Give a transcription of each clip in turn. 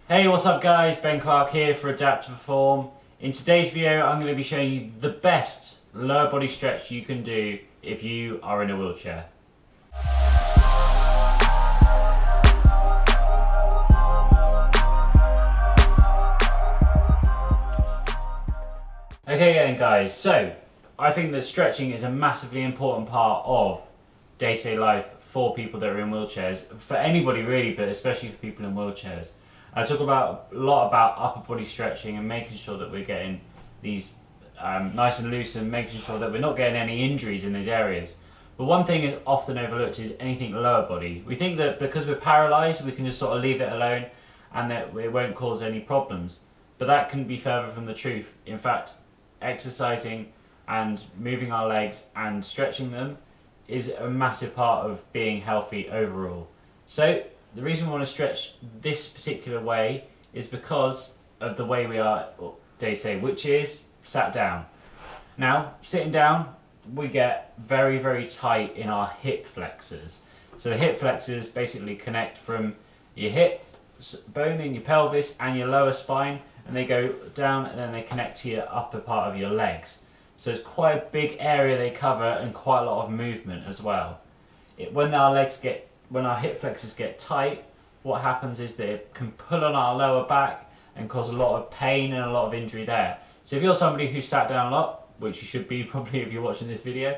Hey, what's up guys? Ben Clark here for Adapt to Perform. In today's video I'm going to be showing you the best lower body stretch you can do if you are in a wheelchair. Okay then guys, so I think that stretching is a massively important part of day-to-day life for people that are in wheelchairs, for anybody really, but especially for people in wheelchairs. I talk a lot about upper body stretching and making sure that we're getting these nice and loose and making sure that we're not getting any injuries in these areas. But one thing is often overlooked is anything lower body. We think that because we're paralysed we can just sort of leave it alone and that it won't cause any problems. But that couldn't be further from the truth. In fact, exercising and moving our legs and stretching them is a massive part of being healthy overall. So the reason we want to stretch this particular way is because of the way we are day to day, which is sat down. Now, sitting down, we get very, very tight in our hip flexors. So the hip flexors basically connect from your hip bone in your pelvis and your lower spine, and they go down and then they connect to your upper part of your legs. So it's quite a big area they cover and quite a lot of movement as well. When our hip flexors get tight, what happens is that it can pull on our lower back and cause a lot of pain and a lot of injury there. So if you're somebody who sat down a lot, which you should be probably if you're watching this video,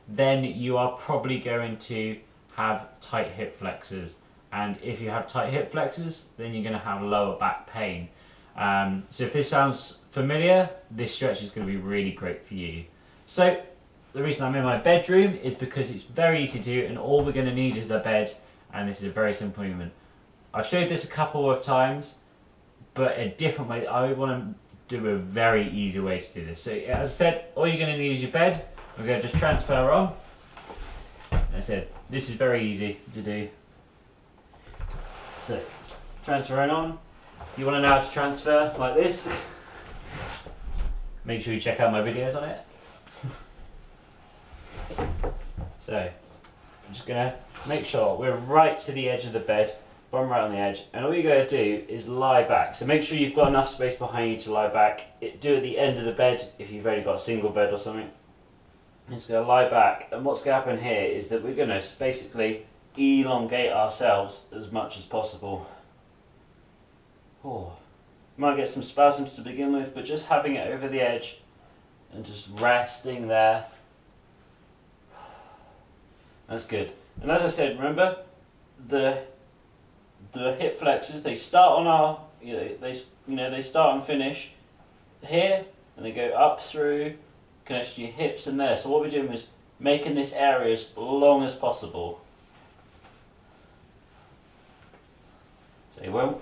then you are probably going to have tight hip flexors. And if you have tight hip flexors, then you're going to have lower back pain. So if this sounds familiar, this stretch is going to be really great for you. So the reason I'm in my bedroom is because it's very easy to do and all we're going to need is a bed, and this is a very simple movement. I've showed this a couple of times, but a different way. I want to do a very easy way to do this. So as I said, all you're going to need is your bed. We're going to just transfer on. As I said, this is very easy to do. So transferring on. You want to know how to transfer like this. Make sure you check out my videos on it. So I'm just going to make sure we're right to the edge of the bed, bottom right on the edge, and all you got to do is lie back. So make sure you've got enough space behind you to lie back. Do it at the end of the bed if you've only got a single bed or something. Just going to lie back, and what's going to happen here is that we're going to basically elongate ourselves as much as possible. Oh, might get some spasms to begin with, but just having it over the edge and just resting there. That's good. And as I said, remember the hip flexors, they start on our they start and finish here, and they go up through, connect to your hips and there. So what we're doing is making this area as long as possible. So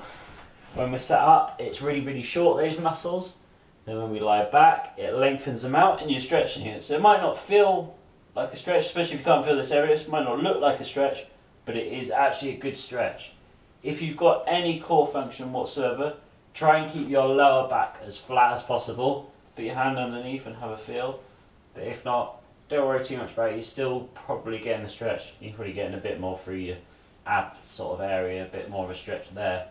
when we're set up, it's really, really short, those muscles. Then when we lie back, it lengthens them out and you're stretching it. So it might not feel like a stretch, especially if you can't feel this area. It might not look like a stretch, but it is actually a good stretch. If you've got any core function whatsoever, try and keep your lower back as flat as possible. Put your hand underneath and have a feel. But if not, don't worry too much about it. You're still probably getting the stretch. You're probably getting a bit more through your ab sort of area, a bit more of a stretch there.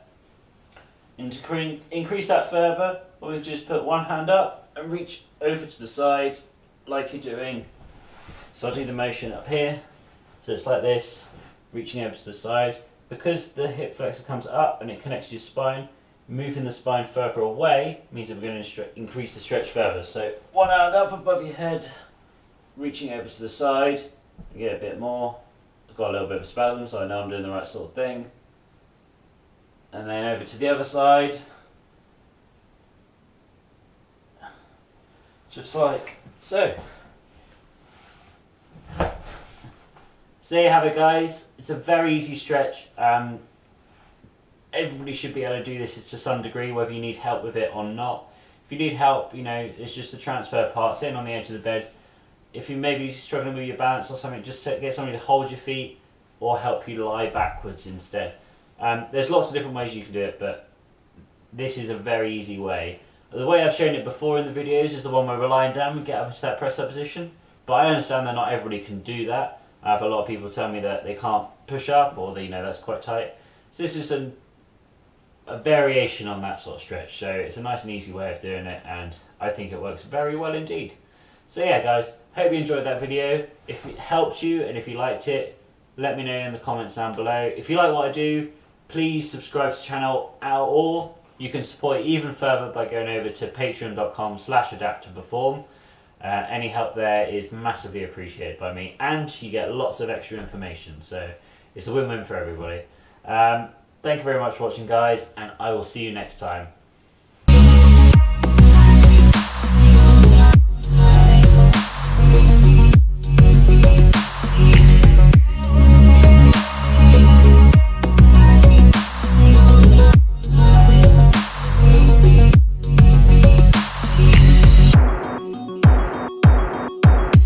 And to increase that further, we'll just put one hand up and reach over to the side like you're doing. So I'll do the motion up here. So it's like this, reaching over to the side. Because the hip flexor comes up and it connects to your spine, moving the spine further away means that we're going to increase the stretch further. So one hand up above your head, reaching over to the side, and get a bit more. I've got a little bit of a spasm, so I know I'm doing the right sort of thing. And then over to the other side. Just like so. So there you have it guys, it's a very easy stretch. Everybody should be able to do this to some degree, whether you need help with it or not. If you need help, it's just the transfer part, sitting on the edge of the bed. If you may be struggling with your balance or something, just get somebody to hold your feet or help you lie backwards instead. There's lots of different ways you can do it, but this is a very easy way. The way I've shown it before in the videos is the one where we're lying down and get up into that press up position, but I understand that not everybody can do that. I have a lot of people tell me that they can't push up or that's quite tight. So this is a variation on that sort of stretch. So it's a nice and easy way of doing it, and I think it works very well indeed. So yeah guys, hope you enjoyed that video. If it helped you and if you liked it, let me know in the comments down below. If you like what I do, please subscribe to the channel, or you can support it even further by going over to patreon.com/adapttoperform. Any help there is massively appreciated by me, and you get lots of extra information, so it's a win-win for everybody. Thank you very much for watching guys, and I will see you next time.